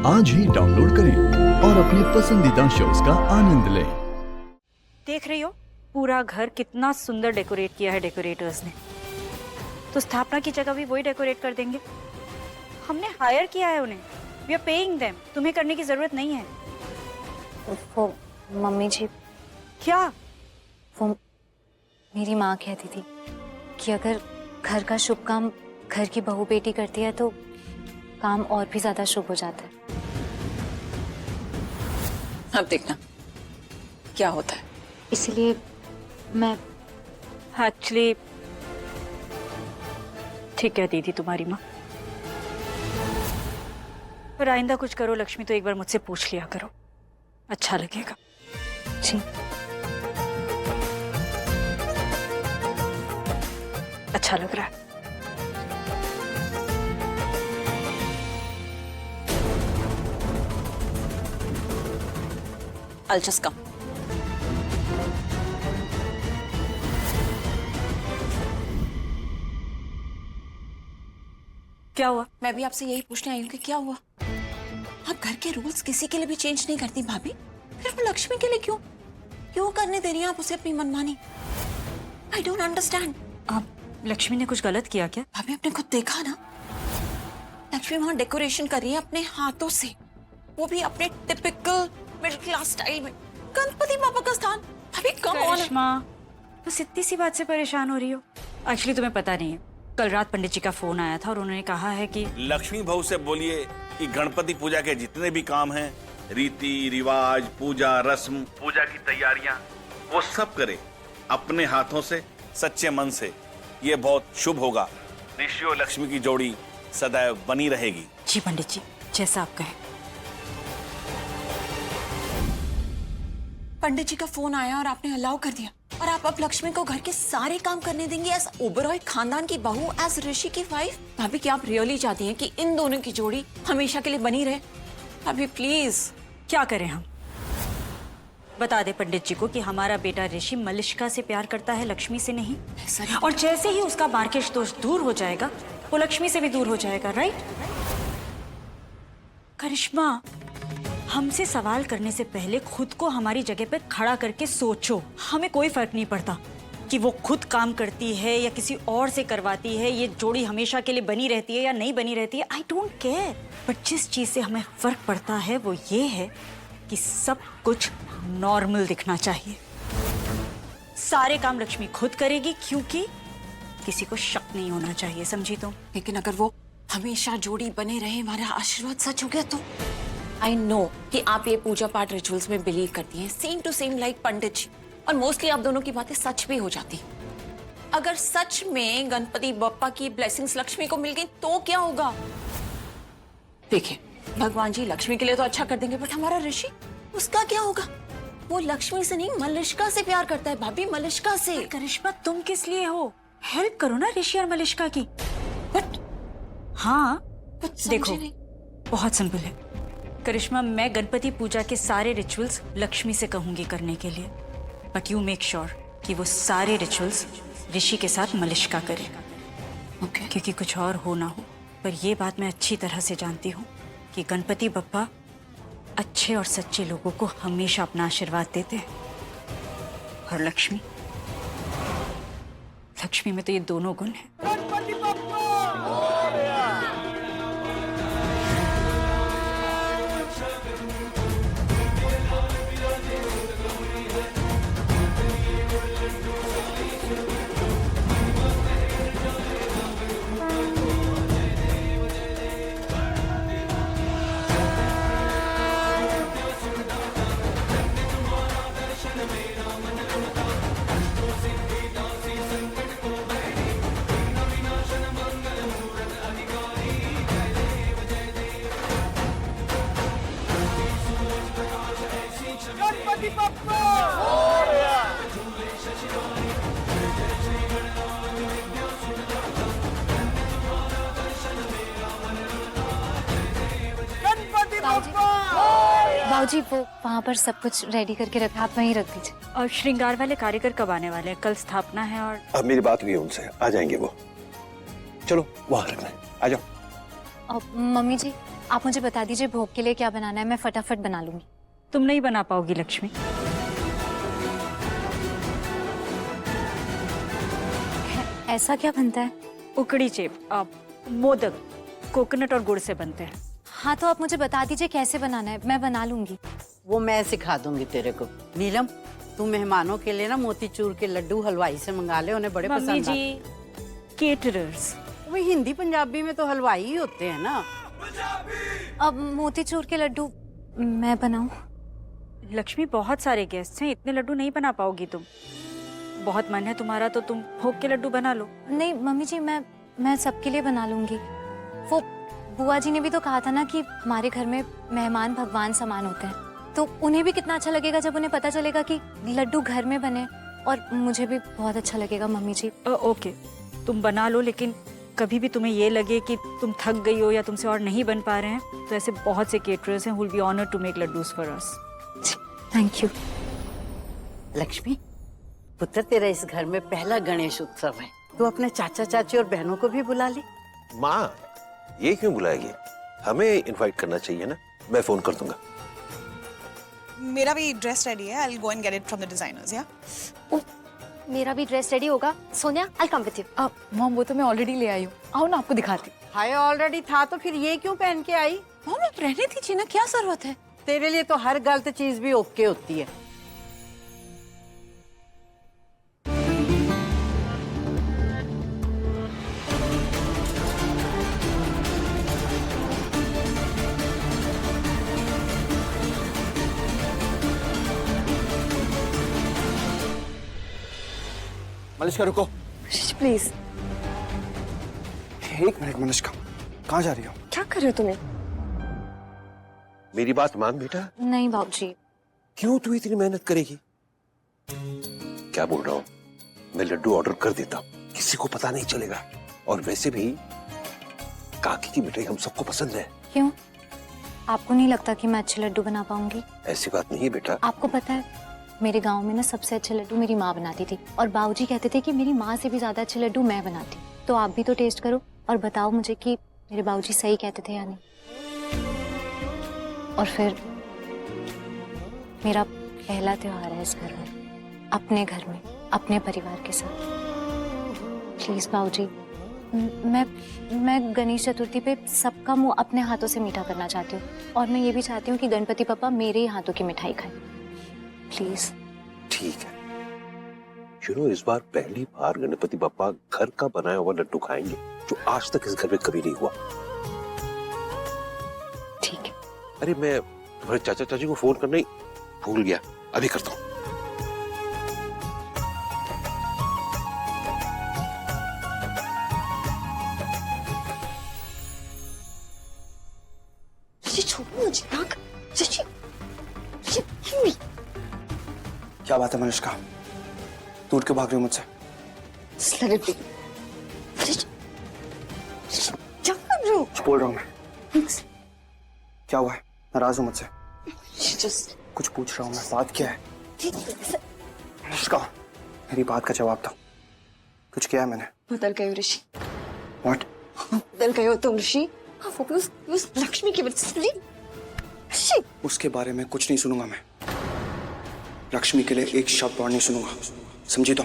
आज ही डाउनलोड करें और अपने पसंदीदा शोज का आनंद लें। देख रही हो पूरा घर कितना सुंदर डेकोरेट किया है डेकोरेटर्स ने। तो स्थापना की जगह भी वही डेकोरेट कर देंगे। हमने हायर किया है उन्हें, वी आर पेइंग देम। तुम्हें करने की जरूरत नहीं है। वो मम्मी जी, क्या? वो मेरी माँ कहती थी कि अगर घर का शुभ काम घर की बहू बेटी करती है तो काम और भी ज्यादा शुभ हो जाता है। अब देखना क्या होता है। इसलिए मैं एक्चुअली ठीक है दीदी तुम्हारी माँ, पर आइंदा कुछ करो लक्ष्मी तो एक बार मुझसे पूछ लिया करो, अच्छा लगेगा। जी अच्छा लग रहा है। I'll just come. क्या हुआ? मैं भी आपसे यही पूछने आई हूँ कि क्या हुआ। आप घर के रूल्स किसी के लिए भी चेंज नहीं करती भाभी, फिर वो लक्ष्मी के लिए क्यों करने दे रही हैं आप उसे अपनी मनमानी? I don't understand. आप लक्ष्मी ने कुछ गलत किया क्या? भाभी आपने खुद देखा ना, लक्ष्मी वहां डेकोरेशन कर रही है अपने हाथों से, वो भी अपने टिपिकल मिडिल क्लास स्टाइल में। गणपति बाबा का स्थान। भाभी कम ऑन। करिश्मा, बस इतनी सी बात से परेशान हो रही हो? एक्चुअली तुम्हें पता नहीं है, कल रात पंडित जी का फोन आया था और उन्होंने कहा है कि लक्ष्मी बहू से बोलिए कि गणपति पूजा के जितने भी काम हैं, रीति रिवाज, पूजा रस्म, पूजा की तैयारियां, वो सब करे अपने हाथों से, सच्चे मन से। ये बहुत शुभ होगा। ऋषि और लक्ष्मी की जोड़ी सदैव बनी रहेगी। जी पंडित जी, जैसा आप कहें। पंडित जी का फोन आया और आपने अलाउ कर दिया, और आप अब लक्ष्मी को घर के सारे काम करने देंगे एज ओबरॉय खानदान की बहू, एज ऋषि की वाइफ। भाभी क्या आप रियली चाहती हैं कि इन दोनों की जोड़ी हमेशा के लिए बनी रहे? भाभी प्लीज। क्या करें हम? बता दे पंडित जी को कि हमारा बेटा ऋषि मलिष्का से प्यार करता है, लक्ष्मी से नहीं। और जैसे ही उसका मार्केश दोष दूर हो जाएगा, वो लक्ष्मी से भी दूर हो जाएगा, राइट? करिश्मा, हमसे सवाल करने से पहले खुद को हमारी जगह पे खड़ा करके सोचो। हमें कोई फर्क नहीं पड़ता कि वो खुद काम करती है या किसी और से करवाती है, ये जोड़ी हमेशा के लिए बनी रहती है या नहीं बनी रहती है, आई डोंट केयर। बट जिस चीज से हमें फर्क पड़ता है वो ये है कि सब कुछ नॉर्मल दिखना चाहिए। सारे काम लक्ष्मी खुद करेगी क्योंकि किसी को शक नहीं होना चाहिए, समझी तुम? लेकिन अगर वो हमेशा जोड़ी बने रहे, हमारा आशीर्वाद सच हो गया तो? आई नो कि आप ये पूजा पाठ रिचुअल्स में बिलीव करती हैं, सेम टू सेम लाइक पंडित जी, और मोस्टली आप दोनों की बातें सच भी हो जाती। अगर सच में गणपति बप्पा की ब्लेसिंग्स लक्ष्मी को मिल गई तो क्या होगा? देखिए, भगवान जी लक्ष्मी के लिए तो अच्छा कर देंगे, बट हमारा ऋषि, उसका क्या होगा? वो लक्ष्मी से नहीं मलिष्का से प्यार करता है भाभी, मलिष्का से। करिश्मा, तुम किस लिए हो? हेल्प करो ना ऋषि और मलिष्का की। बट हाँ देखो, नहीं। बहुत सिंपल है करिश्मा, मैं गणपति पूजा के सारे रिचुअल्स लक्ष्मी से कहूंगी करने के लिए, बट यू मेक श्योर कि वो सारे रिचुअल्स ऋषि के साथ मलिष्का करे। ओके। क्योंकि कुछ और हो ना हो, पर ये बात मैं अच्छी तरह से जानती हूँ कि गणपति बप्पा अच्छे और सच्चे लोगों को हमेशा अपना आशीर्वाद देते हैं। और लक्ष्मी में तो ये दोनों गुण हैं। बाबूजी, वो वहाँ पर सब कुछ रेडी करके रखा, आप वहीं रख दीजिए। और श्रृंगार वाले कारीगर कब आने वाले हैं? कल स्थापना है और अब मेरी बात हुई है उनसे, आ जाएंगे वो। चलो वहां रखना है, आ जाओ। मम्मी जी, आप मुझे बता दीजिए भोग के लिए क्या बनाना है, मैं फटाफट बना लूंगी। तुम नहीं बना पाओगी लक्ष्मी। ऐसा क्या बनता है? उकड़ी चेप, मोदक कोकोनट और गुड़ से बनते हैं। हाँ तो आप मुझे बता दीजिए कैसे बनाना है, मैं बना लूंगी। वो मैं सिखा दूंगी तेरे को। नीलम, तू मेहमानों के लिए ना मोतीचूर के लड्डू हलवाई से मंगा ले, उन्हें बड़े मम्मी पसंद आते। जी केटरर्स। वही हिंदी पंजाबी में तो हलवाई ही होते हैं ना। अब मोतीचूर के लड्डू मैं बनाऊं? लक्ष्मी बहुत सारे गेस्ट हैं, इतने लड्डू नहीं बना पाओगी तुम। बहुत मन है तुम्हारा तो तुम भोग के लड्डू बना लो। नहीं मम्मी जी, मैं सबके लिए बना लूंगी। वो बुआ जी ने भी तो कहा था ना कि हमारे घर में मेहमान भगवान समान होते हैं, तो उन्हें भी कितना अच्छा लगेगा जब उन्हें पता चलेगा कि लड्डू घर में बने, और मुझे भी बहुत अच्छा लगेगा मम्मी जी। ओके, तुम बना लो, लेकिन कभी भी तुम्हें ये लगे कि तुम थक गई हो या तुमसे और नहीं बन पा रहे हैं, तो ऐसे बहुत से केटरर्स हैं who will be honored to make laddus for us. Thank you. Lakshmi, पुत्र तेरा इस घर में पहला गणेश उत्सव है, तू अपने चाचा चाची और बहनों को भी बुला ले। माँ, ये क्यों बुलाएगी? हमें इनवाइट करना चाहिए ना, मैं फोन कर दूंगा। मेरा भी ड्रेस रेडी है, I will go and get it from the designers. या मेरा भी ड्रेस रेडी होगा। सोनिया, आई कम विद यू। मॉम वो तो मैं ऑलरेडी ले आई हूँ, आओ ना आपको दिखाती हूँ। हाय, ऑलरेडी था तो फिर ये क्यों पहन के आई? मॉम आप रहने दीजिए ना, क्या जरूरत है? तेरे लिए तो हर गलत चीज भी ओके होती है। मलिष्का रुको, प्लीज। एक मिनट मलिष्का, कहाँ जा रही हो? क्या कर रहे हो तुम्हें? मेरी बात मान बेटा। नहीं बाबूजी। क्यों तू इतनी मेहनत करेगी? क्या बोल रहा हूँ, मैं लड्डू ऑर्डर कर देता हूँ, किसी को पता नहीं चलेगा। और वैसे भी काकी की मिठाई हम सबको पसंद है। क्यों, आपको नहीं लगता कि मैं अच्छे लड्डू बना पाऊंगी? ऐसी बात नहीं है बेटा। आपको पता है मेरे गांव में ना सबसे अच्छे लड्डू मेरी माँ बनाती थी, और बाबूजी कहते थे कि मेरी माँ से भी ज्यादा अच्छे लड्डू मैं बनाती। तो आप भी तो टेस्ट करो और बताओ मुझे कि मेरे बाबूजी सही कहते थे या नहीं। और फिर मेरा पहला त्योहार है इस घर में, अपने घर में, अपने परिवार के साथ। प्लीज बाबूजी, मैं गणेश चतुर्थी पे सबका मुंह अपने हाथों से मीठा करना चाहती हूँ, और मैं ये भी चाहती हूँ कि गणपति पापा मेरे ही हाथों की मिठाई खाएं। प्लीज। ठीक है, चलो इस बार पहली बार गणपति बप्पा घर का बनाया हुआ लड्डू खाएंगे, जो आज तक इस घर में कभी नहीं हुआ। ठीक है। अरे मैं तुम्हारे चाचा चाची को फोन करना ही भूल गया, अभी करता हूँ। क्या बात है मलिष्का, तू उठ के भाग रही हो मुझसे? कुछ बोल रहा हूँ मैं। क्या हुआ है, नाराज हूँ मुझसे? कुछ पूछ रहा हूँ मैं, बात क्या है? मलिष्का, मेरी बात का जवाब दो, कुछ किया है मैंने? बदल गए हो ऋषि। What? बदल गए हो तुम ऋषि। वो भी उस लक्ष्मी की वजह से। ऋषि, उसके बारे में कुछ नहीं सुनूंगा मैं। लक्ष्मी के लिए एक शब्द और नहीं सुनूंगा, समझी तो?